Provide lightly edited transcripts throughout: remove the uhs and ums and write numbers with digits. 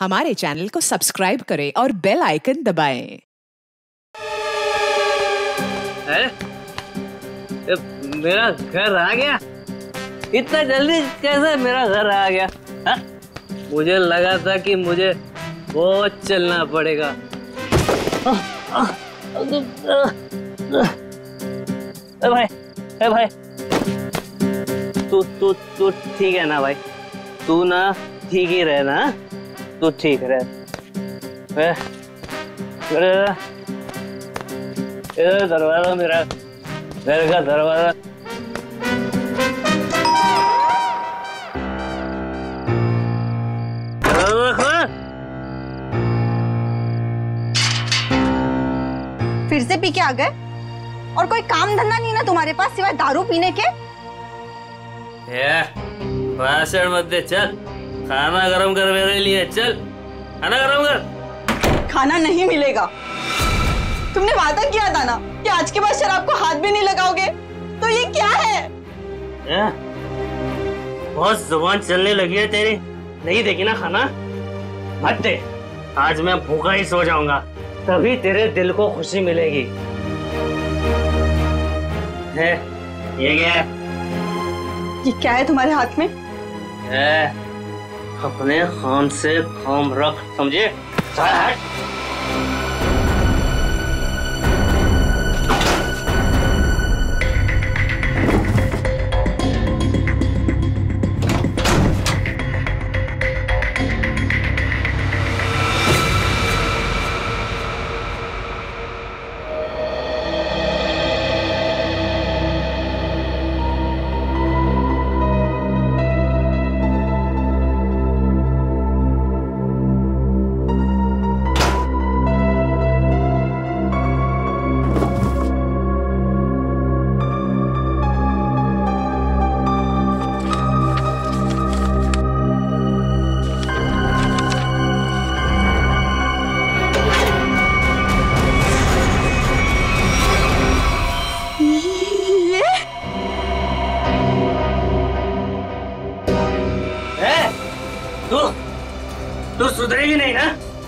हमारे चैनल को सब्सक्राइब करें और बेल आइकन दबाएं। मेरा घर आ गया? इतना जल्दी कैसे मेरा घर आ गया? हा? मुझे लगा था कि मुझे बहुत चलना पड़ेगा। भाई तू ठीक है ना भाई? तू ना ठीक ही रहे ना? तू ठीक रहे। दरवाजा, मेरा घर का दरवाजा। फिर से पी के आ गए? और कोई काम धंधा नहीं ना तुम्हारे पास सिवाय दारू पीने के? भाषण मत दे, चल खाना गरम कर मेरे लिए। चल खाना गरम कर। खाना नहीं मिलेगा। तुमने वादा किया था ना कि आज के बाद शराब को हाथ भी नहीं लगाओगे, तो ये क्या है? बहुत जुबान चलने लगी है तेरी। नहीं देगी ना खाना? मत दे। आज मैं भूखा ही सो जाऊंगा, तभी तेरे दिल को खुशी मिलेगी। है ये क्या है? ये क्या है तुम्हारे हाथ में? अपने खान से काम रख, समझे? तू सुधरेगी नहीं ना?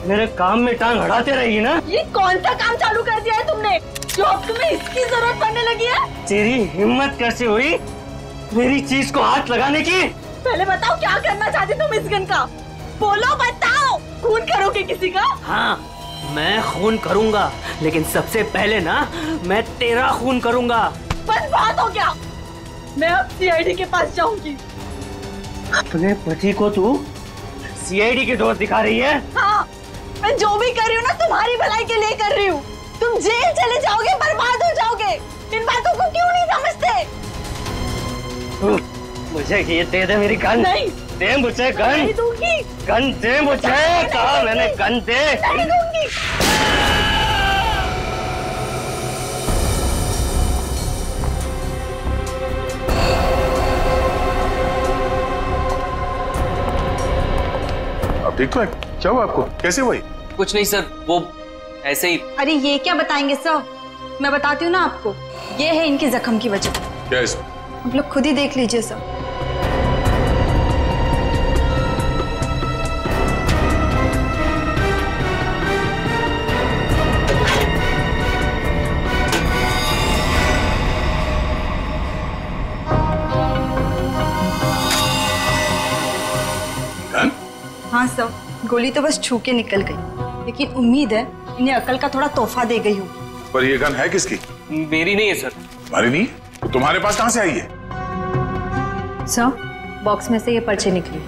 मेरे काम में टांग अड़ाते रहेगी ना? ये कौन सा काम चालू कर दिया है तुमने जो अब तुम्हें इसकी जरूरत पड़ने लगी है? तेरी हिम्मत कैसे हुई मेरी चीज को हाथ लगाने की? पहले बताओ क्या करना चाहते तुम इस गन का? बोलो, बताओ। खून करोगे किसी का? हाँ, मैं खून करूंगा, लेकिन सबसे पहले ना मैं तेरा खून करूंगा। बस बात हो गया। मैं अब सीआईडी के पास जाऊंगी। अपने पति को तू सीआईडी के दोस्त दिखा रही है? हाँ, मैं जो भी कर रही हूँ ना तुम्हारी भलाई के लिए कर रही हूँ। तुम जेल चले जाओगे, बर्बाद हो जाओगे। इन बातों को क्यों नहीं समझते? मुझे ये दे दे मेरी गन। नहीं दे मुझे गन। नहीं दूंगी। गन दे मुझे। कहा मैंने गन दे। नहीं दूंगी। अब ठीक तो है? क्या हुआ आपको? कैसे हुई? कुछ नहीं सर, वो ऐसे ही। अरे ये क्या बताएंगे सर? मैं बताती हूँ ना आपको। ये है इनके जख्म की वजह। क्या है? आप लोग खुद ही देख लीजिए सर। हाँ सर, गोली तो बस छू के निकल गई, लेकिन उम्मीद है इन्हें अकल का थोड़ा तोहफा दे गई होगी। पर ये गन है किसकी? मेरी नहीं है सर। तुम्हारी नहीं? तो तुम्हारे पास कहाँ से आई है? सर, बॉक्स में से ये पर्चे निकली।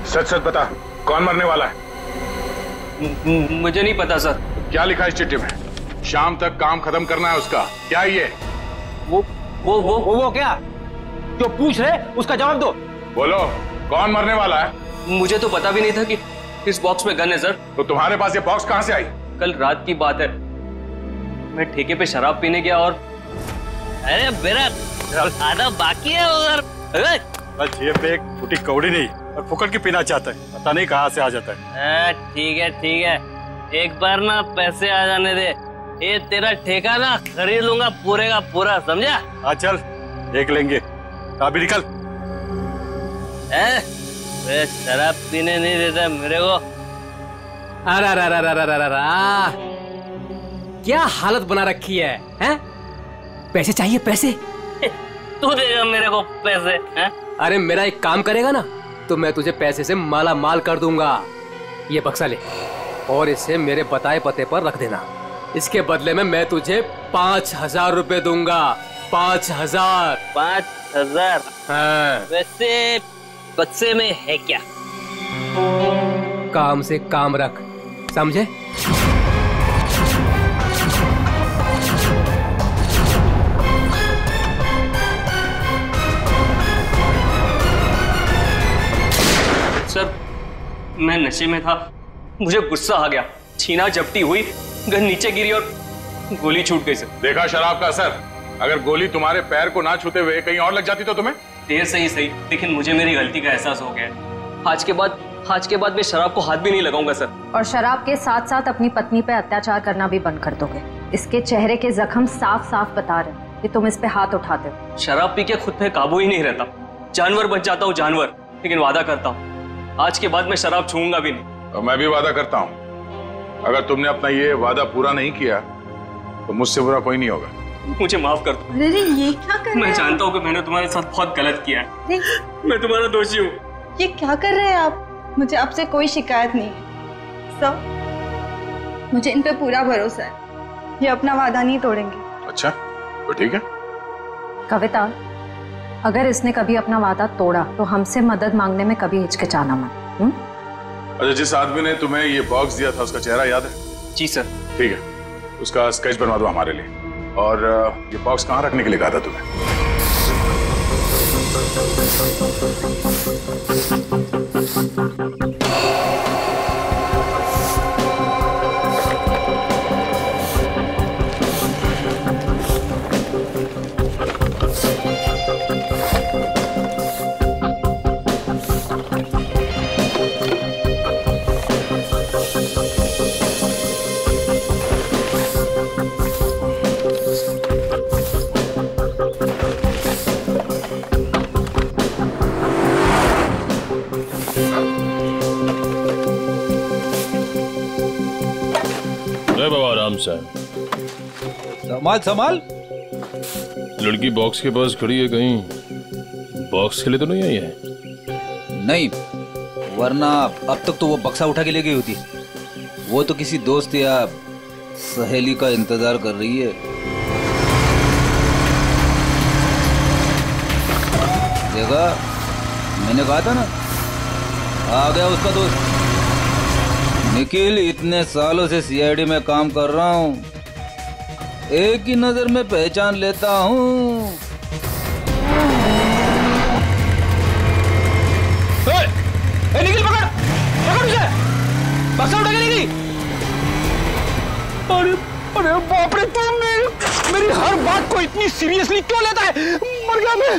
सच सच बता, कौन मरने वाला है? मुझे नहीं पता सर। क्या लिखा है इस चिट्ठी में? शाम तक काम खत्म करना है उसका। क्या ये? वो क्या जो पूछ रहे उसका जवाब दो। बोलो, कौन मरने वाला है? मुझे तो पता भी नहीं था कि इस बॉक्स में गन है सर। तो तुम्हारे पास ये बॉक्स कहाँ से आई? कल रात की बात है, मैं ठेके पे शराब पीने गया और अरे मेरा आधा बाकी है उधर। बस ये पे एक फूटी कौड़ी नहीं और फुकट की पीना चाहता है, पता नहीं कहाँ से आ जाता है। ठीक है, एक बार ना पैसे आ जाने दे, ये तेरा ठेका ना खरीद लूंगा पूरे का पूरा, समझा? हाँ चल देख लेंगे, अभी निकल। वे शराब पीने नहीं देता मेरे को। अरे क्या हालत बना रखी है, हैं? पैसे चाहिए, पैसे? तू देगा मेरे को पैसे, हैं? अरे मेरा एक काम करेगा ना तो मैं तुझे पैसे से माला माल कर दूंगा। ये बक्सा ले और इसे मेरे बताए पते पर रख देना। इसके बदले में मैं तुझे 5,000 रुपए दूंगा। 5,000। 5,000? हाँ। वैसे बक्से में है क्या? काम से काम रख, समझे? सर मैं नशे में था, मुझे गुस्सा आ गया, छीना झपटी हुई, गन नीचे गिरी और गोली छूट गई। सर देखा शराब का असर? अगर गोली तुम्हारे पैर को ना छूते हुए कहीं और लग जाती तो तुम्हें? देर से ही सही, लेकिन मुझे मेरी गलती का एहसास हो गया। आज के बाद मैं शराब को हाथ भी नहीं लगाऊंगा सर। और शराब के साथ साथ अपनी पत्नी पे अत्याचार करना भी बंद कर दोगे? इसके चेहरे के जख्म साफ साफ बता रहे कि तुम इस पे हाथ उठाते हो। शराब पी के खुद पे काबू ही नहीं रहता, जानवर बन जाता हूँ जानवर। लेकिन वादा करता हूँ आज के बाद मैं शराब छूऊंगा भी नहीं। और मैं भी वादा करता हूँ अगर तुमने अपना ये वादा पूरा नहीं किया तो मुझसे बुरा कोई नहीं होगा। मुझे माफ कर दो। अरे ये क्या कर रहे हैं? मैं जानता हूँ कि मैंने तुम्हारे साथ बहुत गलत किया है। मैं तुम्हारा दोषी हूँ। ये क्या कर रहे हैं आप? मुझे आपसे कोई शिकायत नहीं है सब, मुझे इन पे पूरा भरोसा है। ये अपना वादा नहीं तोड़ेंगे। अच्छा तो ठीक है। कविता, अगर इसने कभी अपना वादा तोड़ा तो हमसे मदद मांगने में कभी हिचकिचाना मत। अच्छा, जिस आदमी ने तुम्हें ये बॉक्स दिया था उसका चेहरा याद है? जी सर। ठीक है, उसका स्केच बनवा दो हमारे लिए। और ये बॉक्स कहाँ रखने के लिए कहा था तुम्हें? बाबा आराम से। संभाल संभाल। लड़की बॉक्स के पास खड़ी है, कहीं बॉक्स के लिए तो नहीं आई है? नहीं, वरना अब तक तो वो बक्सा उठा के ले गई होती। वो तो किसी दोस्त या सहेली का इंतजार कर रही है। देखा, मैंने कहा था ना, आ गया उसका दोस्त निखिल। इतने सालों से सीआईडी में काम कर रहा हूँ, एक ही नजर में पहचान लेता हूँ। निखिल पकड़ उसे, बक्सा उठा के ले गई। अरे बाप रे, तुम मेरी हर बात को इतनी सीरियसली क्यों लेता है? मर गया मैं।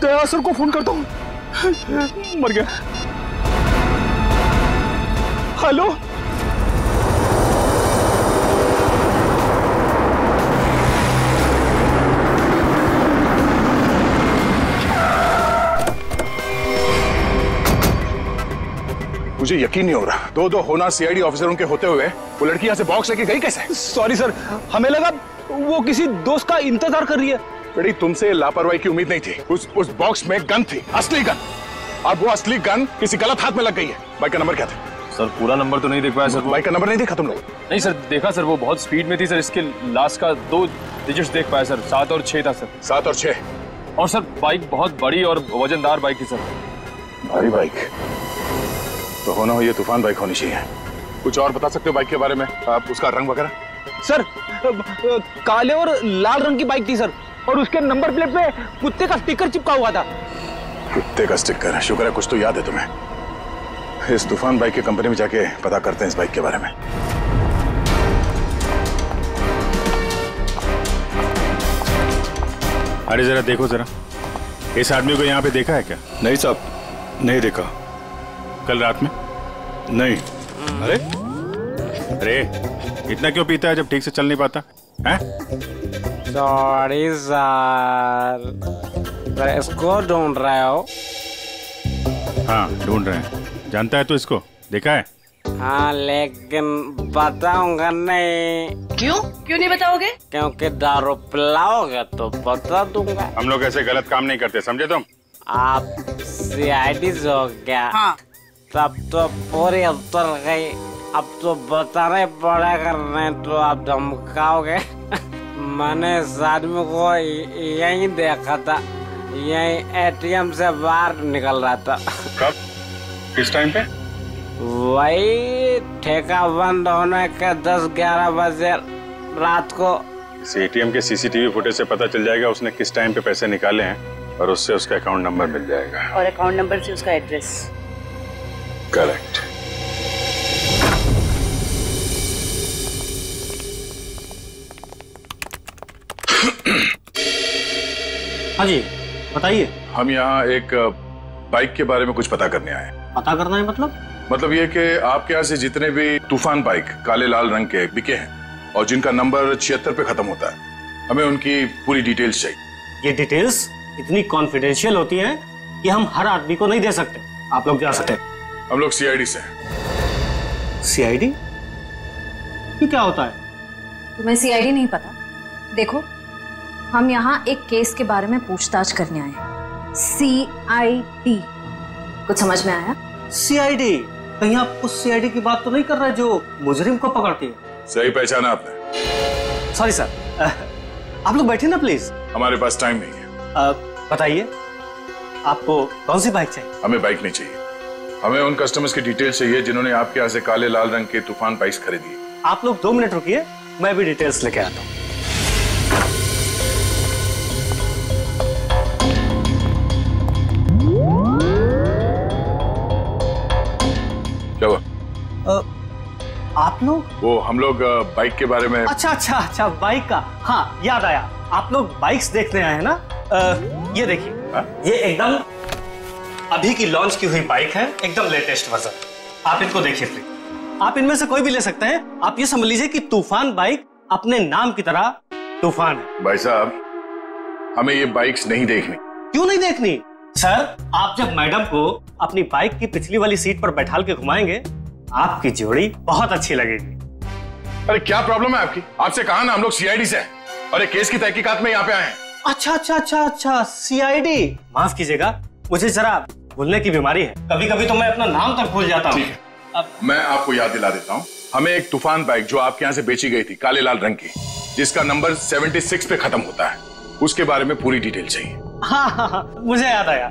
दया सर को फोन करता हूँ। मर गया। हेलो, मुझे यकीन नहीं हो रहा, दो होना सीआईडी ऑफिसरों के होते हुए वो लड़की यहाँ से बॉक्स लेके गई कैसे? सॉरी सर, हमें लगा वो किसी दोस्त का इंतजार कर रही है। बेटी, तुमसे लापरवाही की उम्मीद नहीं थी। उस बॉक्स में गन थी, असली गन। अब वो असली गन किसी गलत हाथ में लग गई है। बाइक का नंबर क्या था? सर पूरा नंबर तो नहीं देख पाया सर। बाइक का नंबर नहीं देखा तुम लोग? नहीं सर, देखा सर, वो बहुत स्पीड में थी सर। इसके लास्ट का 2 डिजिट्स देख पाया सर, 7 और 6 था सर। 7 और 6? और सर बाइक बहुत बड़ी और वजनदार बाइक थी सर। भारी बाइक तो होना हो, ये तूफान बाइक होनी चाहिए। कुछ और बता सकते हो बाइक के बारे में? आप उसका रंग वगैरह? सर काले और लाल रंग की बाइक थी सर, और उसके नंबर प्लेट पे कुत्ते का स्टिकर चिपका हुआ था। कुत्ते का स्टिकर? शुक्र है कुछ तो याद है तुम्हें। इस तूफान बाइक की कंपनी में जाके पता करते हैं इस बाइक के बारे में। अरे जरा देखो जरा, इस आदमी को यहाँ पे देखा है क्या? नहीं साहब, नहीं देखा। कल रात में? नहीं। अरे इतना क्यों पीता है जब ठीक से चल नहीं पाता है? सॉरी सर, इसको ढूंढ रहे हो? हाँ ढूंढ रहे हैं। जानता है तो इसको देखा है? हाँ लेकिन बताऊंगा नहीं। क्यों नहीं बताओगे? क्योंकि दारू पिलाओगे तो बता दूंगा। हम लोग ऐसे गलत काम नहीं करते, समझे तुम? आप सीआईडी हो क्या? हाँ। तब तो पूरी उतर गई। अब तो बताना ही पड़ेगा, नहीं तो आप धमकाओगे। मैंने इस आदमी को यहीं देखा था, यहीं एटीएम से बाहर निकल रहा था। कब? किस टाइम पे? वही ठेका बंद होने के 10-11 बजे रात को। इस एटीएम के सीसीटीवी फुटेज से पता चल जाएगा उसने किस टाइम पे पैसे निकाले हैं और उससे उसका अकाउंट नंबर मिल जाएगा। और अकाउंट नंबर से उसका एड्रेस। करेक्ट। हाँ जी बताइए। हम यहाँ एक बाइक के बारे में कुछ पता करने आए हैं। पता करना है मतलब ये कि आपके यहाँ से जितने भी तूफान बाइक काले लाल रंग के बिके हैं और जिनका नंबर 76 पे खत्म होता है, हमें उनकी पूरी डिटेल्स चाहिए। ये डिटेल्स इतनी कॉन्फिडेंशियल होती हैं कि हम हर आदमी को नहीं दे सकते। आप लोग जा सकते हैं। हम लोग सीआईडी से हैं। सीआईडी? ये क्या होता है? तुम्हें सीआईडी नहीं पता? देखो, हम यहाँ एक केस के बारे में पूछताछ करने आए हैं। सीआईडी कुछ समझ में आया? सीआईडी? कहीं आप उस सीआईडी की बात तो नहीं कर रहे जो मुजरिम को पकड़ती है? सही पहचाना आपने। सॉरी सर, आप लोग बैठे ना प्लीज। हमारे पास टाइम नहीं है। बताइए आपको कौन सी बाइक चाहिए? हमें बाइक नहीं चाहिए, हमें उन कस्टमर्स की डिटेल्स चाहिए जिन्होंने आपके यहाँ से काले लाल रंग के तूफान बाइक्स खरीदी। आप लोग 2 मिनट रुकिए, मैं भी डिटेल्स लेके आता हूँ। क्या हुआ? आप लोग? वो हम लोग बाइक के बारे में। अच्छा बाइक का। हाँ याद आया, आप लोग बाइक्स देखने आए हैं ना? ये देखिए, ये एकदम अभी की लॉन्च की हुई बाइक है, एकदम लेटेस्ट वर्जन। आप इनको देखिए प्लीज। आप इनमें से कोई भी ले सकते हैं। आप ये समझ लीजिए कि तूफान बाइक अपने नाम की तरह तूफान है। भाई साहब, हमें ये बाइक्स नहीं देखनी। क्यों नहीं देखनी? सर, आप जब मैडम को अपनी बाइक की पिछली वाली सीट पर बैठाल के घुमाएंगे, आपकी जोड़ी बहुत अच्छी लगेगी। अरे क्या प्रॉब्लम है आपकी? आपसे कहा ना हम लोग सीआईडी से हैं और एक केस की तहकीकात में यहाँ पे आए हैं। अच्छा, सीआईडी। माफ कीजिएगा, मुझे जरा भूलने की बीमारी है। कभी कभी तो मैं अपना नाम तक भूल जाता हूँ। ठीक है, अब मैं आपको याद दिला देता हूँ। हमें एक तूफान बाइक जो आपके यहाँ से बेची गई थी काले लाल रंग की, जिसका नंबर 76 पे खत्म होता है, उसके बारे में पूरी डिटेल चाहिए। हाँ, मुझे याद आया।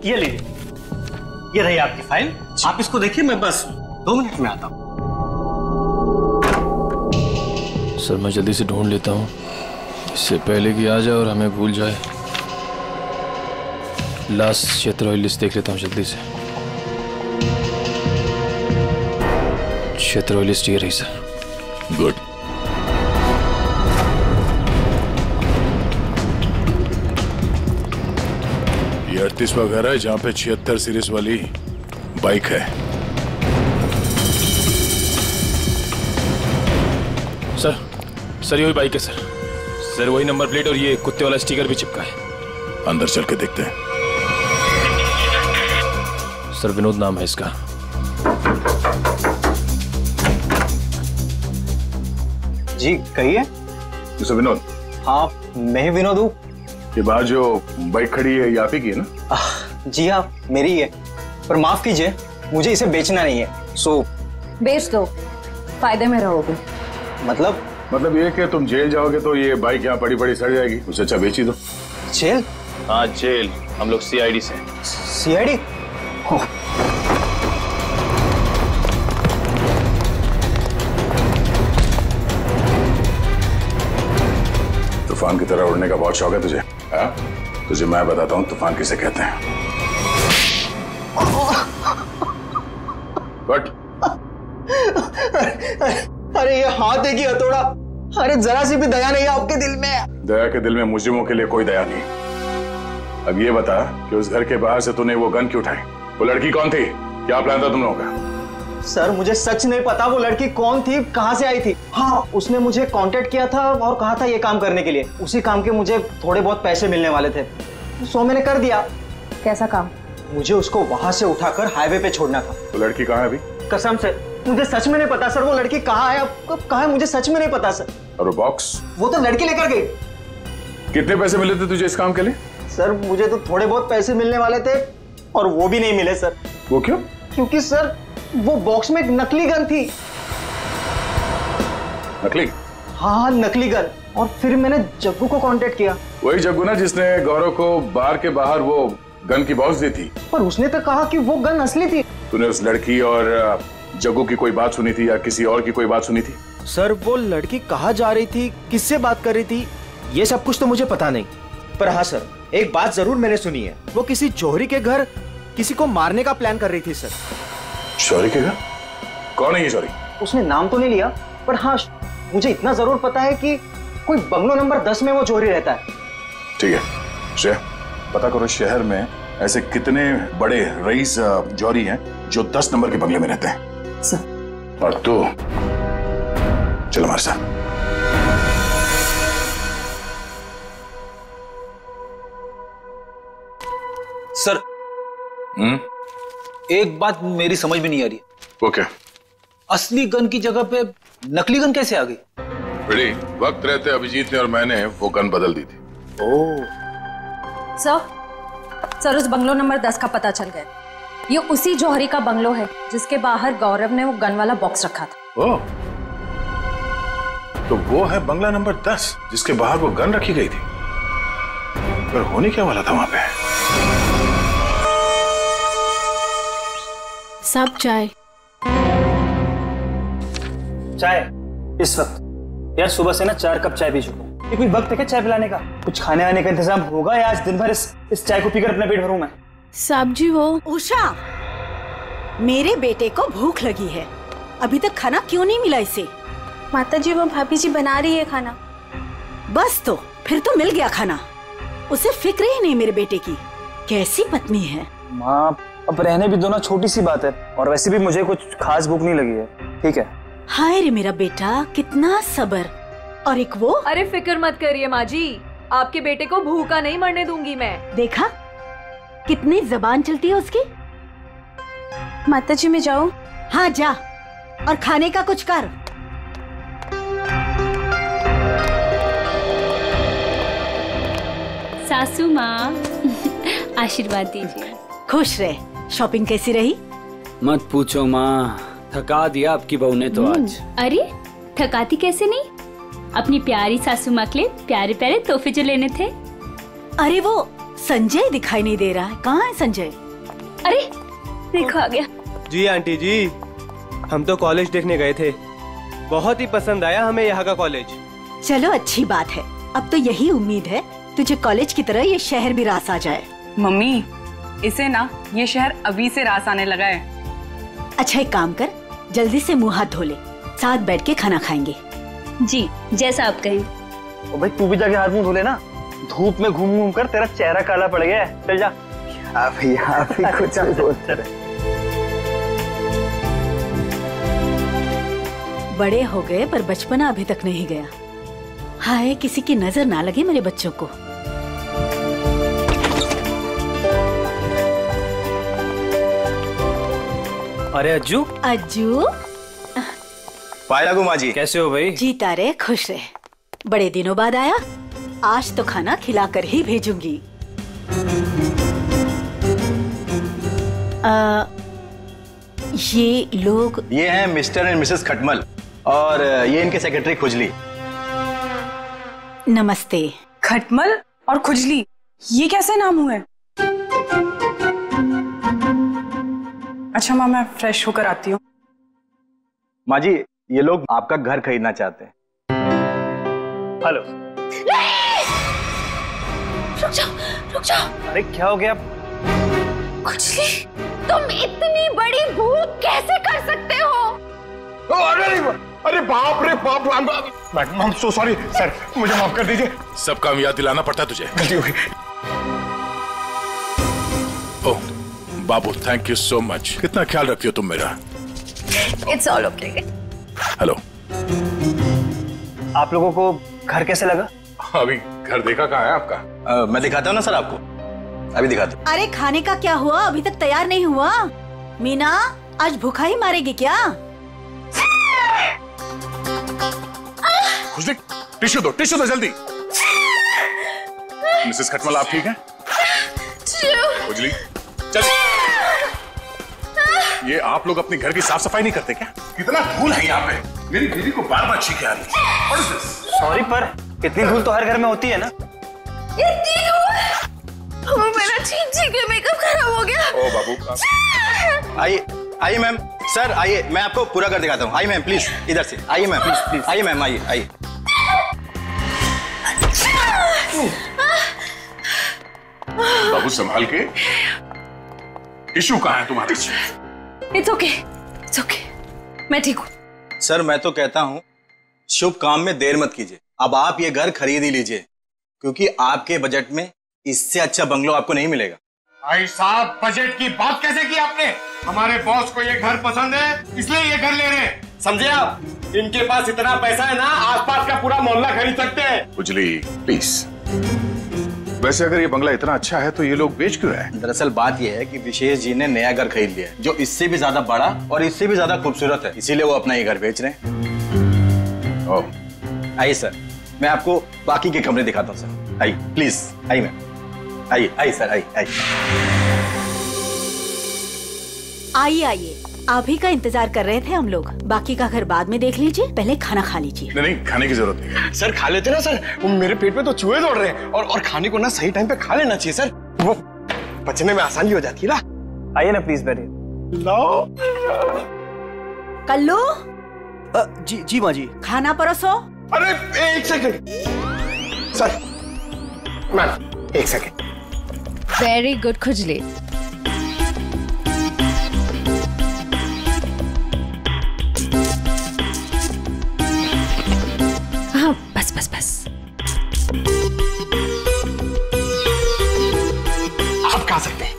ये लीजिए, ये रही आपकी फाइल। आप इसको देखिए, मैं बस 2 मिनट में आता हूँ। सर मैं जल्दी से ढूंढ लेता हूँ, इससे पहले कि आ जाए और हमें भूल जाए। लास्ट क्षेत्र लिस्ट देख लेता हूँ जल्दी से। क्षेत्र लिस्ट ये रही सर। गुड। ये 38वां घर है जहाँ पे 76 सीरीज वाली बाइक है। सर यही बाइक है सर, वही नंबर प्लेट और ये कुत्ते वाला स्टिकर भी चिपका है। अंदर चल के देखते हैं। सर विनोद नाम है इसका। जी कहिए। मिस्टर विनोद? हाँ मैं ही विनोद हूँ। ये बाहर जो बाइक खड़ी है ये आप ही की है ना? जी हाँ मेरी ही है, पर माफ कीजिए मुझे इसे बेचना नहीं है। सो बेच दो, फायदे में रहोगे। मतलब ये कि तुम जेल जाओगे तो ये बाइक यहाँ पड़ी पड़ी सड़ जाएगी, उससे अच्छा बेच ही दो। जेल? हाँ जेल। हम लोग सीआईडी से। सीआईडी? तूफान की तरह उड़ने का बहुत शौक है तुझे? हाँ? तुझे मैं बताता हूँ तूफान किसे कहते हैं। बट अरे ये हाथ है कि हथौड़ा? अरे जरा सी भी दया नहीं आपके दिल में? दया के दिल में मुजरिमों के लिए कोई दया नहीं। अब ये बता कि उस घर के बाहर से तूने वो गन क्यों उठाई? वो लड़की कौन थी? क्या प्लान था तुम लोगों का? सर मुझे सच नहीं पता वो लड़की कौन थी, कहाँ से आई थी। हाँ उसने मुझे कांटेक्ट किया था और कहा था ये काम करने के लिए। उसी काम के मुझे थोड़े बहुत पैसे मिलने वाले थे, सो मैंने कर दिया। कैसा काम? मुझे उसको वहां से उठाकर हाईवे पे छोड़ना था। तो लड़की कहाँ है अभी? कसम से मुझे सच में नहीं पता सर, वो लड़की कहाँ है, अब कब कहाँ है, मुझे सच में नहीं पता सर। और वो बॉक्स? वो तो लड़की लेकर गई। कितने पैसे मिले थे तुझे इस काम के लिए? सर मुझे तो थोड़े बहुत पैसे मिलने वाले थे और वो भी नहीं मिले सर। वो क्यों? क्योंकि सर वो बॉक्स में एक नकली गन थी। नकली? हाँ नकली गन। और फिर मैंने जग्गू को कांटेक्ट किया। वही जग्गू ना जिसने गौरव को बार के बाहर वो गन की बॉक्स दी थी। पर उसने तो कहा कि वो गन असली थी। तूने उस लड़की और जग्गू की कोई बात सुनी थी या किसी और की कोई बात सुनी थी? सर वो लड़की कहाँ जा रही थी, किससे बात कर रही थी, ये सब कुछ तो मुझे पता नहीं। पर हाँ सर, एक बात जरूर मैंने सुनी है, वो किसी जौहरी के घर किसी को मारने का प्लान कर रही थी सर। जौहरी के घर? कौन है ये जौहरी? उसने नाम तो नहीं लिया, पर हाँ मुझे इतना जरूर पता है कि कोई बंगलो नंबर 10 में वो जौहरी रहता है। ठीक है श्रेया, पता करो शहर में ऐसे कितने बड़े रईस जौहरी हैं जो 10 नंबर के बंगले में रहते हैं। सर। और तू चल हमारे साथ। सर एक बात मेरी समझ में नहीं आ रही। वो क्या? असली गन की जगह पे नकली गन कैसे आ गई? बेटी, वक्त रहते अभिजीत ने और मैंने वो गन बदल दी थी। सर उस बंगलो नंबर 10 का पता चल गया। ये उसी जौहरी का बंगलो है जिसके बाहर गौरव ने वो गन वाला बॉक्स रखा था। ओह, तो वो है बंगला नंबर 10 जिसके बाहर वो गन रखी गई थी। पर होने क्या वाला था वहां पे? सब चाय इस वक्त? यार सुबह से ना 4 कप चाय पी चुका हूँ। ये कोई वक्त है क्या चाय पिलाने का? कुछ खाने आने का इंतजाम होगा या आज दिन भर इस चाय को पीकर अपना पेट भरूं मैं? साहब जी वो उषा, मेरे बेटे को भूख लगी है, अभी तक खाना क्यों नहीं मिला इसे? माता जी वो भाभी जी बना रही है खाना। बस तो फिर तो मिल गया खाना। उसे फिक्र ही नहीं मेरे बेटे की। कैसी पत्नी है। माँ अब रहने भी दो ना, छोटी सी बात है, और वैसे भी मुझे कुछ खास भूख नहीं लगी है। ठीक है। हाय रे मेरा बेटा, कितना सब्र। और एक वो। अरे फिक्र मत करिए माँ जी, आपके बेटे को भूखा नहीं मरने दूंगी मैं। देखा कितनी जबान चलती है उसकी। माता जी मैं जाऊं? हाँ जा, और खाने का कुछ कर। सासू माँ आशीर्वाद दीजिए। खुश रहे। शॉपिंग कैसी रही? मत पूछो माँ, थका दिया आपकी बहू ने तो आज। अरे थकाती कैसे नहीं, अपनी प्यारी सासू माँ के लिए प्यारे प्यारे तोहफे जो लेने थे। अरे वो संजय दिखाई नहीं दे रहा है, कहाँ है संजय? अरे देखो आ गया। जी आंटी जी, हम तो कॉलेज देखने गए थे, बहुत ही पसंद आया हमें यहाँ का कॉलेज। चलो अच्छी बात है, अब तो यही उम्मीद है तुझे कॉलेज की तरह ये शहर भी रास आ जाए। मम्मी इसे ना ये शहर अभी से रास आने लगा है। अच्छा एक काम कर, जल्दी से मुंह हाथ धो ले, साथ बैठ के खाना खाएंगे। जी जैसा आप कहें। ओ भाई तू भी जाके हाथ मुंह धो लेना, धूप में घूम घूम कर तेरा चेहरा काला पड़ गया है। चल जा। आप ही कुछ बोलते रहे। बड़े हो गए पर बचपना अभी तक नहीं गया। हाय किसी की नजर ना लगे मेरे बच्चों को। अरे अज्जू। अज्जू पाया गुमा जी, कैसे हो भाई? जीता रहे खुश रहे, बड़े दिनों बाद आया, आज तो खाना खिलाकर ही भेजूंगी। ये लोग? ये हैं मिस्टर एंड मिसेस खटमल, और ये इनके सेक्रेटरी खुजली। नमस्ते। खटमल और खुजली, ये कैसे नाम हुए? अच्छा माँ मैं फ्रेश होकर आती हूँ। माँ जी ये लोग आपका घर खरीदना चाहते हैं। हेलो। रुक जाओ। अरे क्या हो गया? खुजली, तुम इतनी बड़ी भूख कैसे कर सकते हो? अरे बाप रे बाप, I am so sorry sir, मुझे माफ कर दीजिए। सब काम याद दिलाना पड़ता है तुझे, गलती हो गई। ओह बाबू, थैंक यू सो मच, कितना ख्याल रखती हो तुम मेरा। It's all okay. हेलो। आप लोगों को घर कैसे लगा? अभी घर देखा कहाँ है आपका? मैं दिखाता हूँ ना सर आपको। अभी दिखा दो। अरे खाने का क्या हुआ? अभी तक तैयार नहीं हुआ। मीना आज भूखा ही मारेगी क्या? खुशली टिश्यू दो जल्दी। मिसेस खटमल आप ठीक हैं? खुजली चल। ये आप लोग अपने घर की साफ सफाई नहीं करते क्या? कितना धूल है यहाँ पे। मेरी बीवी को बार बार छींके आ रही है। सॉरी पर इतनी धूल तो हर घर में होती है ना। मेरा छींक के मेकअप खराब हो गया। ओ बाबू आइए मैम। सर आइए, मैं आपको पूरा घर दिखाता हूँ। आइए मैम प्लीज, इधर से आइए मैम प्लीज। आइए मैम, आइए। बाबू संभाल के। टिश्यू कहाँ है तुम्हारे? इट्स ओके, मैं ठीक हूँ। सर मैं तो कहता हूँ शुभ काम में देर मत कीजिए। अब आप ये घर खरीद ही लीजिए, क्योंकि आपके बजट में इससे अच्छा बंगलो आपको नहीं मिलेगा। भाई साहब, बजट की बात कैसे की आपने? हमारे बॉस को ये घर पसंद है, इसलिए ये घर ले रहे हैं, समझे आप? इनके पास इतना पैसा है ना, आसपास का पूरा मोहल्ला खरीद सकते हैं। खुजली प्लीज। वैसे अगर ये बंगला इतना अच्छा है तो ये लोग बेच क्यों रहे हैं? दरअसल बात ये है कि विशेष जी ने नया घर खरीद लिया है, जो इससे भी ज्यादा बड़ा और इससे भी ज्यादा खूबसूरत है, इसीलिए वो अपना ये घर बेच रहे हैं। ओह, आइए सर, मैं आपको बाकी के कमरे दिखाता हूँ सर। आइए प्लीज, आइए मैम, आइए सर, आइए। आइए, आप ही का इंतजार कर रहे थे हम लोग। बाकी का घर बाद में देख लीजिए, पहले खाना खा लीजिए। नहीं, खाने की जरूरत नहीं है। सर खा लेते ना सर, मेरे पेट में तो चूहे दौड़ रहे हैं, और खाने को ना सही टाइम पे खा लेना चाहिए सर, वो पचने में आसानी हो जाती है ना। आइए ना प्लीज बैठिए। कल्लू। जी माँ जी। खाना परोसो। अरे एक सेकंड सर, मैम एक सेकंड। वेरी गुड खुजली। हाँ बस। आप खा सकते हैं।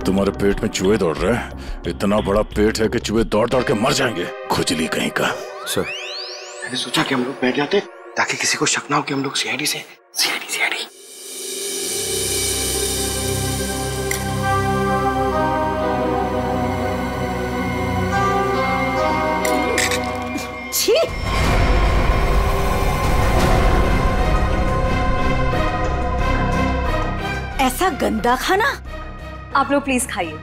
तुम्हारे पेट में चूहे दौड़ रहे हैं? इतना बड़ा पेट है कि चूहे दौड़ दौड़ के मर जाएंगे। खुजली कहीं का। सर मैंने सोचा कि हम लोग बैठ जाते ताकि किसी को शक ना हो कि हम लोग सीआईडी से। छी! ऐसा गंदा खाना। आप लोग प्लीज खाइए,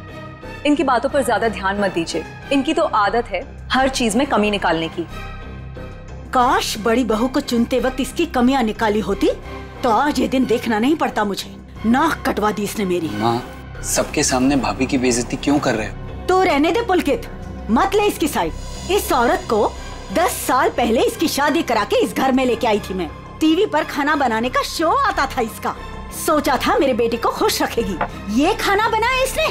इनकी बातों पर ज्यादा ध्यान मत दीजिए। इनकी तो आदत है हर चीज में कमी निकालने की। काश बड़ी बहू को चुनते वक्त इसकी कमियां निकाली होती तो आज ये दिन देखना नहीं पड़ता मुझे। नाक कटवा दी इसने मेरी। माँ, सबके सामने भाभी की बेइज्जती क्यों कर रहे हो? तो रहने दे पुलकित, मत ले इसकी साइड। इस औरत को 10 साल पहले इसकी शादी करा के इस घर में लेके आई थी मैं। टीवी पर खाना बनाने का शो आता था इसका। सोचा था मेरे बेटे को खुश रखेगी, ये खाना बनाया इसने।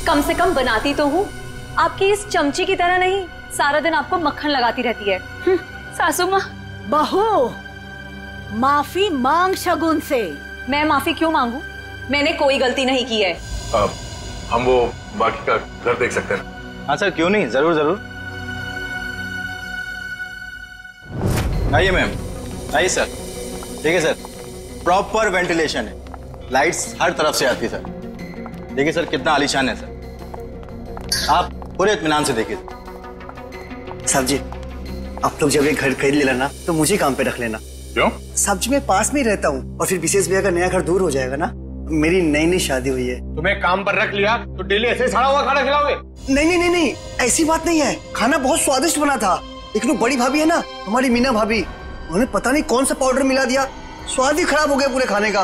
कम से कम बनाती तो हूँ, आपकी इस चमची की तरह नहीं सारा दिन आपको मक्खन लगाती रहती है। सासू माँ। बहू, माफी मांग शगुन से। मैं माफी क्यों मांगू? मैंने कोई गलती नहीं की है। हम वो बाकी का घर देख सकते हैं? हाँ सर, क्यों नहीं, जरूर। आइए मैम, आइए सर। ठीक है सर, प्रॉपर वेंटिलेशन है, लाइट्स हर तरफ से आती है सर। देखिए सर कितना आलीशान है सर, आप पूरे इत्मीनान से देखिए। साहब जी, आप लोग जब ये घर खरीद लेना ना तो मुझे काम पे रख लेना। क्यों? साहब जी मैं पास में ही रहता हूँ, और फिर विशेष भैया का नया घर दूर हो जाएगा ना। मेरी नई शादी हुई है। तुम्हें काम पर रख लिया तो डेली ऐसे सड़ा हुआ खाना खिलाओगे? नहीं, ऐसी बात नहीं है। खाना बहुत स्वादिष्ट बना था, लेकिन वो बड़ी भाभी है ना, हमारी मीना भाभी, उन्होंने पता नहीं कौन सा पाउडर मिला दिया, स्वाद ही खराब हो गया पूरे खाने का।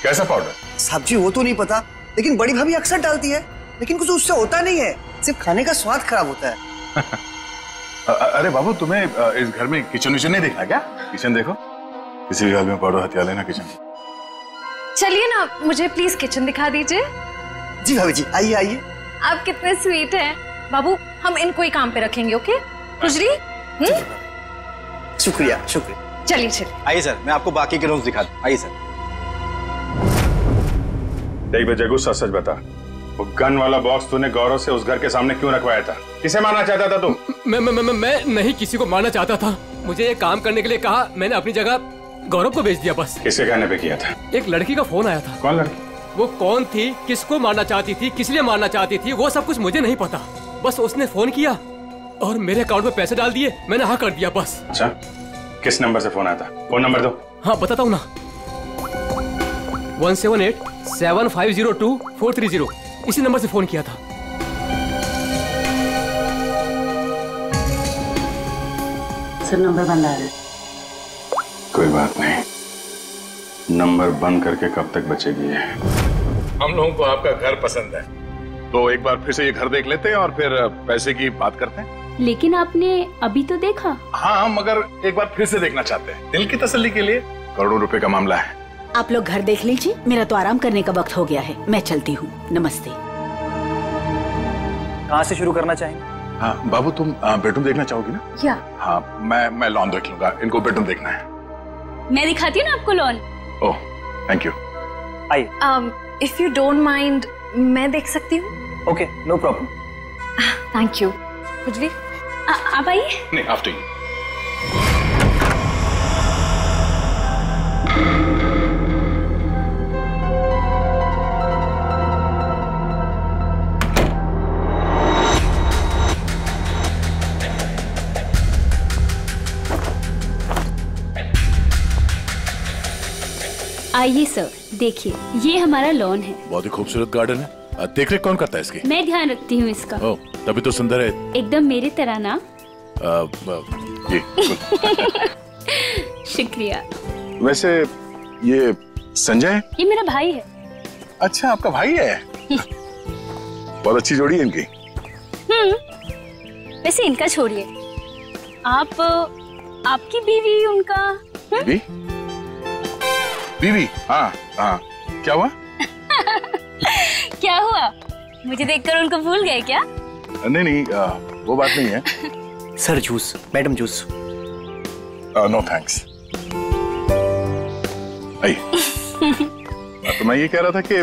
कैसा पाउडर? साहब जी वो तो नहीं पता, लेकिन बड़ी भाभी अक्सर डालती है, लेकिन कुछ उससे होता नहीं है, सिर्फ खाने का स्वाद खराब होता है। अरे बाबू, तुम्हें इस घर में किचन विचन नहीं देखा क्या? किचन देखो, किसी भी हाल में पाउडर हथिया लेना किचन। चलिए ना, मुझे प्लीज किचन दिखा दीजिए। जी भाभी जी, आइए। आप कितने स्वीट हैं बाबू। हम इनको ही काम पे रखेंगे, ओके? खुजली। शुक्रिया। चलिए। आइए सर, मैं आपको बाकी के रूम्स दिखा दूं। आइए सर। देख बे जग्गू, सच बता, वो गन वाला बॉक्स तूने गौरव से उस घर के सामने क्यों रखवाया था? किसे मारना चाहता था तू? मैं नहीं किसी को मारना चाहता था। मुझे ये काम करने के लिए कहा, मैंने अपनी जगह गौरव को बेच दिया बस। किसके कहने पे किया था? एक लड़की का फोन आया था। कौन लड़की? वो कौन थी, किसको मारना चाहती थी, किस लिए मारना चाहती थी, वो सब कुछ मुझे नहीं पता। बस उसने फोन किया और मेरे अकाउंट में पैसे डाल दिए, मैंने हाँ कर दिया बस। अच्छा, किस नंबर से फोन आया था? फोन नंबर दो। हाँ बताता हूँ ना, 178-7502-430, इसी नंबर से फोन किया था। सर नंबर बंद आ रहा है। कोई बात नहीं, नंबर बंद करके कब तक बचेगी ये? हम लोगों को आपका घर पसंद है, तो एक बार फिर से ये घर देख लेते हैं और फिर पैसे की बात करते हैं। लेकिन आपने अभी तो देखा। हाँ, मगर एक बार फिर से देखना चाहते हैं, दिल की तसल्ली के लिए। करोड़ों रुपए का मामला है। आप लोग घर देख लीजिए, मेरा तो आराम करने का वक्त हो गया है, मैं चलती हूँ। नमस्ते। कहाँ से शुरू करना चाहेंगे? हाँ बाबू, तुम बेडरूम देखना चाहोगी ना? या हाँ, मैं लॉन देख लूंगा, इनको बेडरूम देखना है। मैं दिखाती हूँ ना आपको लॉन। Oh thank you. आइए। इफ यू डोंट माइंड, मैं देख सकती हूँ? Okay, no problem. Thank you. कुछ भी? आप आइए। नहीं, आफ्टर यू। आइए सर, देखिए ये हमारा लॉन है। बहुत ही खूबसूरत गार्डन है। देख रेख कौन करता है इसकी? मैं ध्यान रखती हूँ इसका। ओह, तभी तो सुंदर है। एकदम मेरी तरह ना। जी शुक्रिया। वैसे ये संजय? ये मेरा भाई है। अच्छा, आपका भाई है? बहुत अच्छी जोड़ी है इनकी। वैसे इनका छोड़िए, आप आपकी बीवी उनका। बीवी? बीवी? हाँ हाँ, क्या हुआ? क्या हुआ? मुझे देखकर उनको भूल गए क्या? नहीं नहीं, वो बात नहीं है। Sir juice, madam juice. No thanks. तो मैं ये कह रहा था कि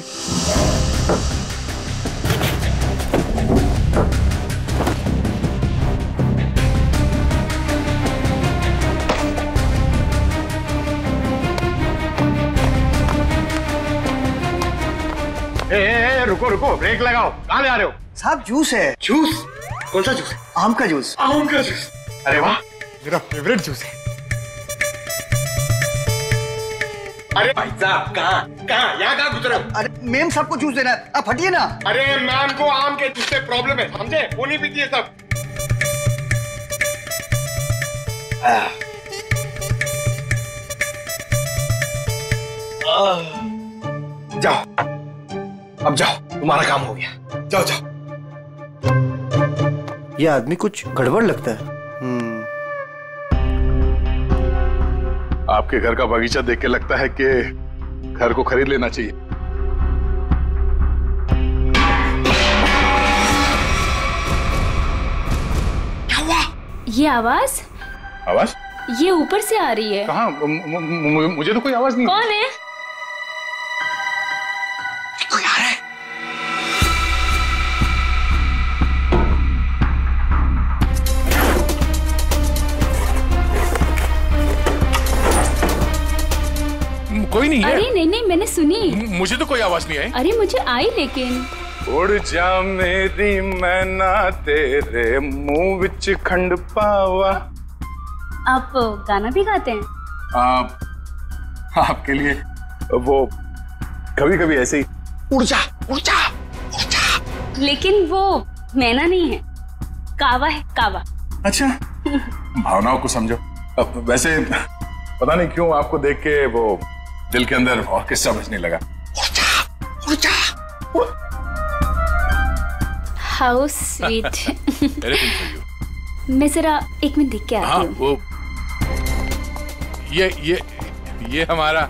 रुको रुको, ब्रेक लगाओ। कहाँ जा रहे हो? साहब जूस है। जूस? कौन सा जूस है? आम का जूस। आम का जूस? अरे वाह, मेरा फेवरेट जूस है। अरे भाई साहब, कहाँ यहाँ कहाँ गुजरे हो? अरे मेम साहब को जूस देना है, आप हटिए ना। अरे मैम को आम के जूस से प्रॉब्लम है, समझे? वो नहीं पीती है सब। जाओ, अब जाओ, तुम्हारा काम हो गया। जाओ जाओ। ये आदमी कुछ गड़बड़ लगता है। आपके घर का बगीचा देख के लगता है कि घर को खरीद लेना चाहिए। क्या हुआ? ये आवाज? आवाज? ये ऊपर से आ रही है। कहाँ? मुझे तो कोई आवाज नहीं। कौन है? कोई आ रहा है। कोई नहीं है। अरे नहीं नहीं, मैंने सुनी। मुझे तो कोई आवाज नहीं आई। अरे मुझे आई, लेकिन उड़ जा मेरी मैना तेरे मुंह विच खंड पावा। आप गाना भी गाते हैं? आपके लिए वो कभी कभी ऐसे ही। उड़ जा उड़ जा उड़ जा। लेकिन वो मैना नहीं है, कावा है, कावा। अच्छा, भावनाओं को समझो। अब वैसे पता नहीं क्यों आपको देख के वो दिल के अंदर और किस्सा बजने लगा। उड़ जा। How sweet. मैं जरा एक मिनट देख के आती हूँ। वो ये हमारा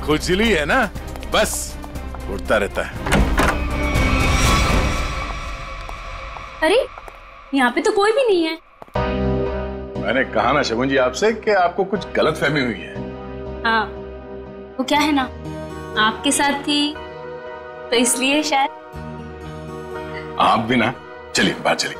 खुजली है ना, बस उड़ता रहता है। अरे यहाँ पे तो कोई भी नहीं है। मैंने कहा ना शगुन जी आपसे कि आपको कुछ गलतफहमी हुई है। हाँ, वो क्या है ना, आपके साथ थी तो इसलिए शायद। आप भी ना। चलिए बात चलिए।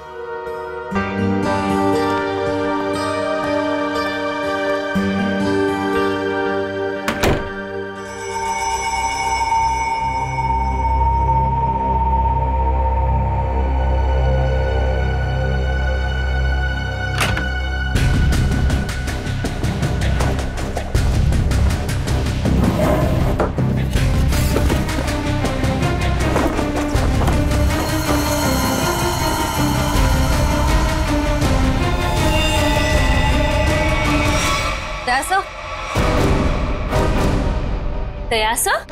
गया सर?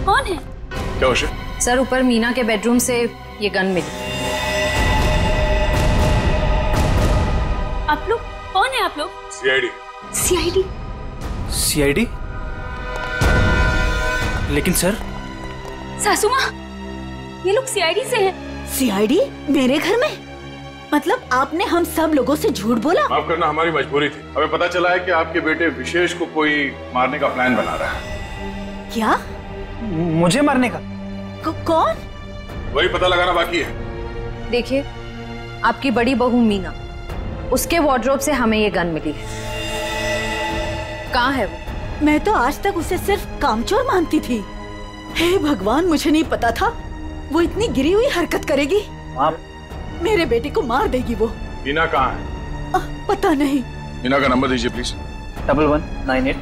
कौन है? क्या उसे? सर ऊपर मीना के बेडरूम से ये गन मिली। आप लोग कौन है? आप लोग सीआईडी। सीआईडी? सीआईडी? लेकिन सर सासू माँ, ये लोग सीआईडी से हैं। सीआईडी मेरे घर में? मतलब आपने हम सब लोगों से झूठ बोला? माफ करना, हमारी मजबूरी थी। हमें पता चला है कि आपके बेटे विशेष को कोई मारने का प्लान बना रहा है। क्या? मुझे मारने का? कौन? वही पता लगाना बाकी है। देखिए, आपकी बड़ी बहू मीना, उसके वार्डरोब से हमें ये गन मिली है। कहाँ है वो? मैं तो आज तक उसे सिर्फ कामचोर मानती थी। हे भगवान, मुझे नहीं पता था वो इतनी गिरी हुई हरकत करेगी। आप मेरे बेटे को मार देगी वो। मीना कहाँ है? पता नहीं। मीना का नंबर दीजिए प्लीज। 1198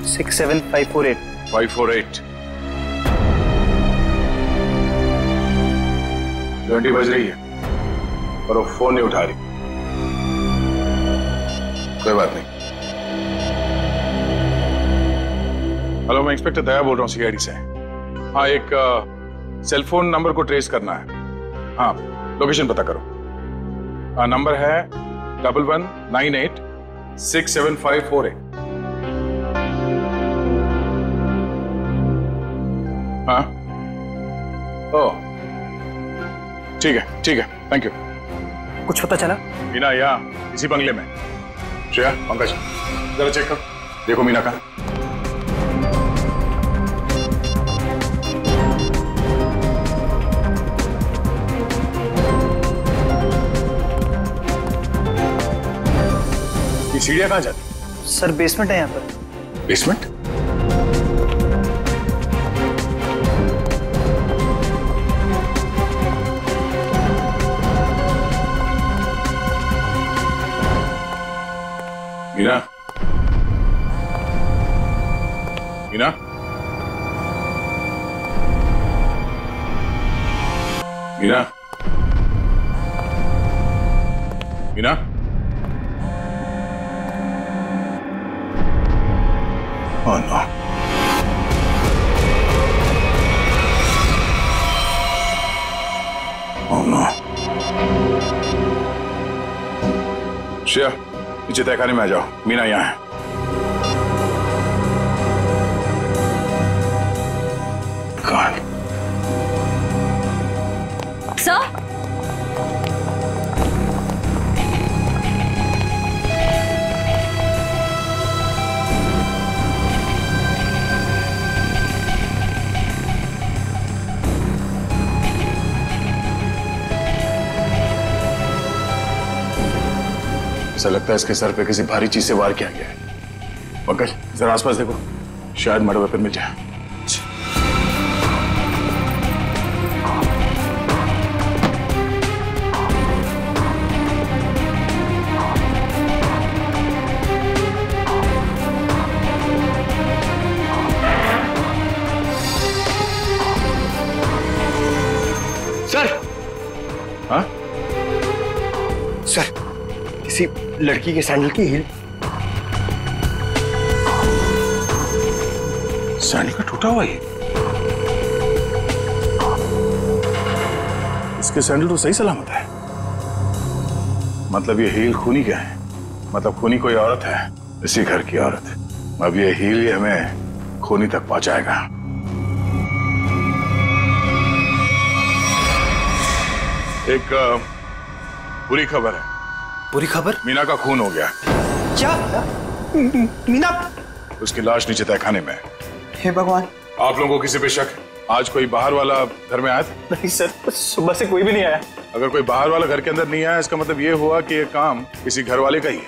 67548 548। घंटी बज रही है पर वो फोन नहीं उठा रही। कोई बात नहीं। हेलो, मैं इंस्पेक्टर दया बोल रहा हूँ सीआईडी से। हाँ, एक सेल फोन नंबर को ट्रेस करना है। हाँ, लोकेशन पता करो। हाँ, नंबर है 1198 67548। हाँ, ओह ठीक है, ठीक है, थैंक यू। कुछ पता चला? मीना यहाँ इसी बंगले में। श्रेया, पंकज, जरा चेक करो, देखो मीना कहाँ। ये सीढ़ियाँ कहाँ जाती? सर बेसमेंट है यहाँ पर। Basement? Meena, Meena, Meena, Meena, oh no. Oh no. Shreya, नीचे तहखाने में आ जाओ, मीना यहाँ है। God. सर, ऐसा लगता है इसके सर पे किसी भारी चीज से वार किया गया है। पंकज, जरा आसपास देखो, शायद मर्डर वेपन मिल जाए। सर। हाँ? सर, किसी लड़की के सैंडल की हील। सैंडल का टूटा हुआ है। इसके सैंडल तो सही सलामत है। मतलब ये हील खूनी क्या है? मतलब खूनी कोई औरत है, इसी घर की औरत। अब ये हील ही हमें खूनी तक पहुंचाएगा। एक बुरी खबर है। बुरी खबर? मीना का खून हो गया। क्या? मीना? उसकी लाश नीचे तहखाने में है। हे भगवान। आप लोगों को किसी पे शक? आज कोई बाहर वाला घर में आया था? नहीं सर, सुबह से कोई भी नहीं आया। अगर कोई बाहर वाला घर के अंदर नहीं आया, इसका मतलब ये हुआ कि ये काम किसी घर वाले का ही है।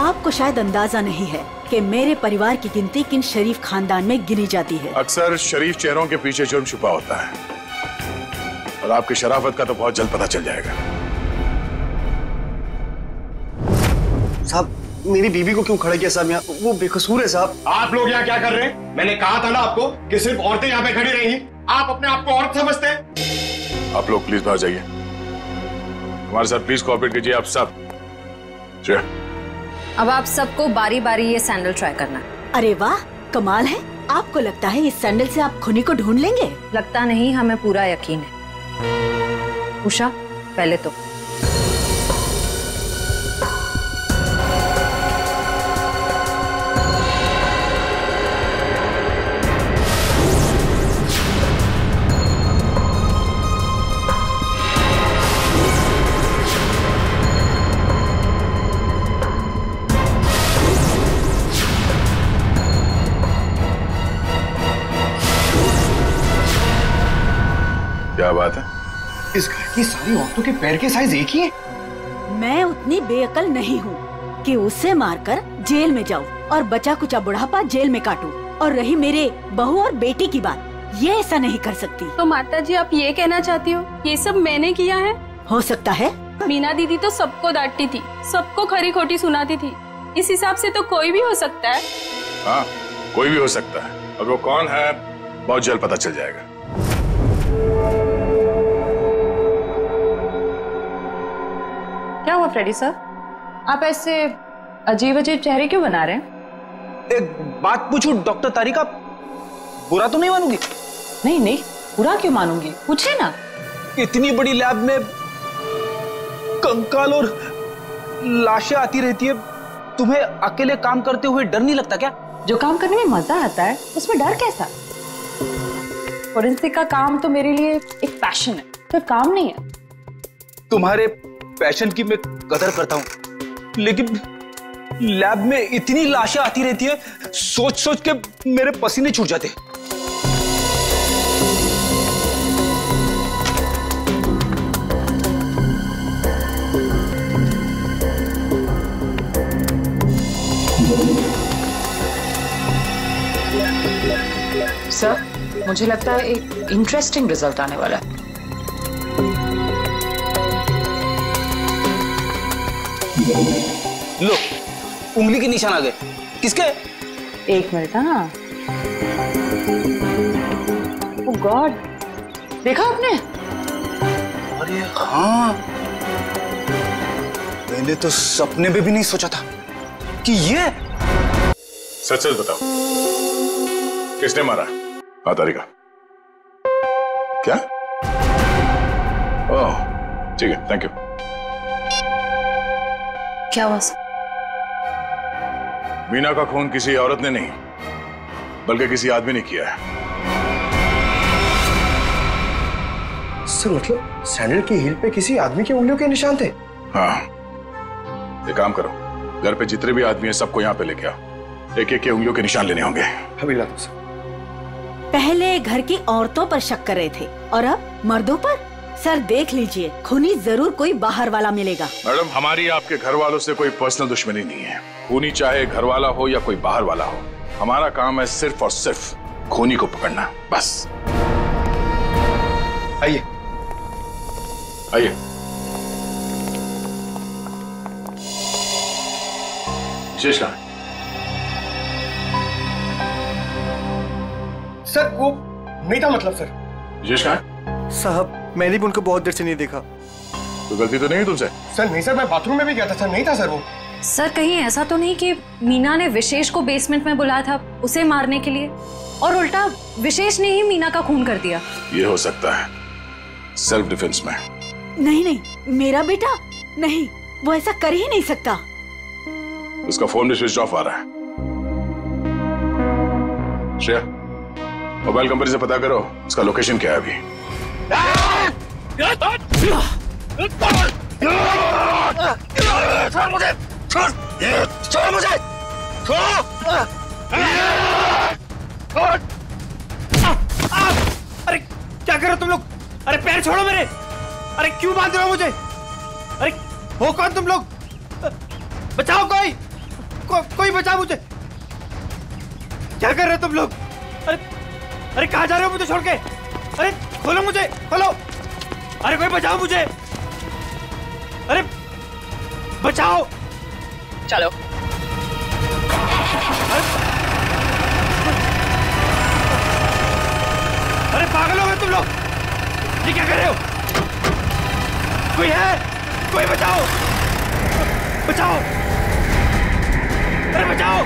आपको शायद अंदाजा नहीं है कि मेरे परिवार की गिनती किन शरीफ खानदान में गिनी जाती है। अक्सर शरीफ चेहरों के पीछे जुर्म छुपा होता है, और आपकी शराफत का तो बहुत जल्द पता चल जाएगा। साहब, मेरी बीवी को क्यों खड़ा किया साहब यहाँ? वो बेकसूर है साहब। आप लोग यहाँ क्या कर रहे हैं? मैंने कहा था ना आपको कि सिर्फ औरतें यहाँ पे खड़ी रहेंगी। आप अपने आप को औरत समझते हैं? आप लोग प्लीज बाहर जाइए, हमारे साथ प्लीज कोऑपरेट कीजिए आप सब। श्रेया, अब आप सबको बारी बारी ये सैंडल ट्राई करना है। अरे वाह, कमाल है। आपको लगता है इस सैंडल से आप खूनी को ढूंढ लेंगे? लगता नहीं, हमें पूरा यकीन है। उषा, पहले तो क्या बात है? इस घर की सारी औरतों के पैर के साइज एक ही है। मैं उतनी बेअकल नहीं हूँ कि उसे मारकर जेल में जाऊँ और बचा कुचा बुढ़ापा जेल में काटूं। और रही मेरे बहू और बेटी की बात, ये ऐसा नहीं कर सकती। तो माता जी आप ये कहना चाहती हो ये सब मैंने किया है? हो सकता है। मीना दीदी तो सबको डांटती थी, सबको खरी खोटी सुनाती थी। इस हिसाब से तो कोई भी हो सकता है। हाँ, कोई भी हो सकता है। और वो कौन है बहुत जल्द पता चल जाएगा। क्या हुआ फ्रेडी सर, आप ऐसे अजीब अजीब चेहरे क्यों बना रहे हैं? एक बात पूछूं डॉक्टर तारिका, बुरा तो नहीं मानूंगी? नहीं नहीं, बुरा क्यों मानूंगी, पूछे ना। इतनी बड़ी लैब में कंकाल और लाशें आती रहती है, तुम्हें अकेले काम करते हुए डर नहीं लगता क्या? जो काम करने में मजा आता है उसमें डर कैसा? फोरेंसिक का काम तो मेरे लिए एक पैशन है, सिर्फ काम नहीं है। तुम्हारे पैशन की मैं कदर करता हूं, लेकिन लैब में इतनी लाशें आती रहती है, सोच सोच के मेरे पसीने छूट जाते। सर, मुझे लगता है एक इंटरेस्टिंग रिजल्ट आने वाला है। लो, उंगली के निशान आ गए। किसके? एक मिनट। हाँ, ओह गॉड, देखा आपने? अरे हाँ, मैंने तो सपने में भी नहीं सोचा था कि ये। सच सच बताओ, किसने मारा? हाँ तारिका। क्या? ओह ठीक है, थैंक यू। क्या हुआ? मीना का खून किसी औरत ने नहीं बल्कि किसी आदमी ने किया है। सर मतलब सैंडल की हील पे किसी आदमी की उंगलियों के निशान थे? हाँ, एक काम करो, घर पे जितने भी आदमी हैं सबको यहाँ पे लेके आओ। एक एक के उंगलियों के निशान लेने होंगे। अभी ला दो सर। पहले घर की औरतों पर शक कर रहे थे और अब मर्दों पर। सर देख लीजिए, खूनी जरूर कोई बाहर वाला मिलेगा। मैडम, हमारी आपके घर वालों से कोई पर्सनल दुश्मनी नहीं है। खूनी चाहे घर वाला हो या कोई बाहर वाला हो, हमारा काम है सिर्फ और सिर्फ खूनी को पकड़ना, बस। आइए आइए। विशेष कहाँ है? सर वो नहीं था, मतलब सर। विशेष कहाँ है? साहब मैंने भी उनको बहुत देर से नहीं देखा। तो गलती तो नहीं है तुमसे? सर नहीं सर, मैं बाथरूम में भी गया था सर, नहीं था सर वो। सर कहीं ऐसा तो नहीं कि मीना ने विशेष को बेसमेंट में बुलाया था उसे मारने के लिए और उल्टा विशेष ने ही मीना का खून कर दिया? ये हो सकता है, सेल्फ डिफेंस में। नहीं नहीं, मेरा बेटा नहीं, वो ऐसा कर ही नहीं सकता। उसका फोन भी स्विच ऑफ आ रहा है। श्रेया, मोबाइल कंपनी से पता करो उसका लोकेशन क्या है अभी। छोड़ मुझे, छोड़, छोड़ मुझे, छोड़, छोड़। अरे क्या कर रहे हो तुम लोग? अरे पैर छोड़ो मेरे। अरे क्यों बांध रहे हो मुझे? अरे हो कौन तुम लोग? बचाओ कोई, कोई बचाओ मुझे। क्या कर रहे हो तुम लोग? अरे कहाँ जा रहे हो मुझे छोड़ के? अरे खोलो मुझे, खोलो। अरे कोई बचाओ मुझे। अरे बचाओ। चलो। अरे पागल हो गए तुम लोग? ये क्या कर रहे हो? कोई है? कोई बचाओ, बचाओ। अरे बचाओ।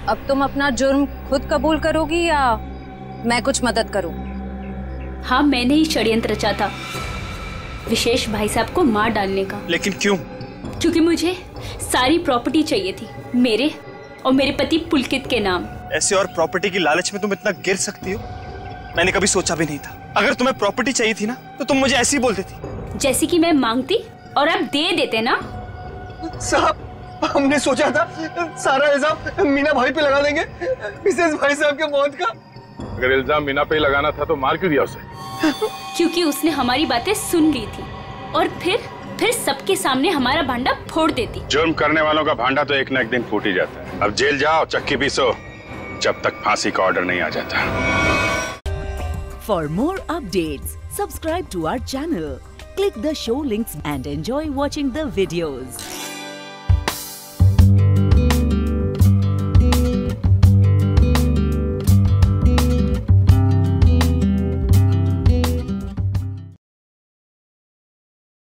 अब तुम अपना जुर्म खुद कबूल करोगी या मैं कुछ मदद करूं? हाँ, मैंने ही षड्यंत्र रचा था विशेष भाई साहब को मार डालने का। लेकिन क्यों? क्योंकि मुझे सारी प्रॉपर्टी चाहिए थी, मेरे और मेरे पति पुलकित के नाम। ऐसे और प्रॉपर्टी की लालच में तुम इतना गिर सकती हो, मैंने कभी सोचा भी नहीं था। अगर तुम्हें प्रॉपर्टी चाहिए थी ना तो तुम मुझे ऐसे ही बोल देती। जैसे कि मैं मांगती और आप दे देते ना। साहब, हमने सोचा था सारा इल्जाम मीना भाई पे लगा देंगे, मिसेस भाई साहब के मौत का। अगर इल्जाम मीना पे लगाना था तो मार क्यों दिया उसे? क्योंकि उसने हमारी बातें सुन ली थी और फिर सबके सामने हमारा भांडा फोड़ देती। जुर्म करने वालों का भांडा तो एक न एक दिन फूट ही जाता है। अब जेल जाओ, चक्की पीसो, जब तक फांसी का ऑर्डर नहीं आ जाता। For more updates, subscribe to our channel, click the show links and enjoy watching the videos.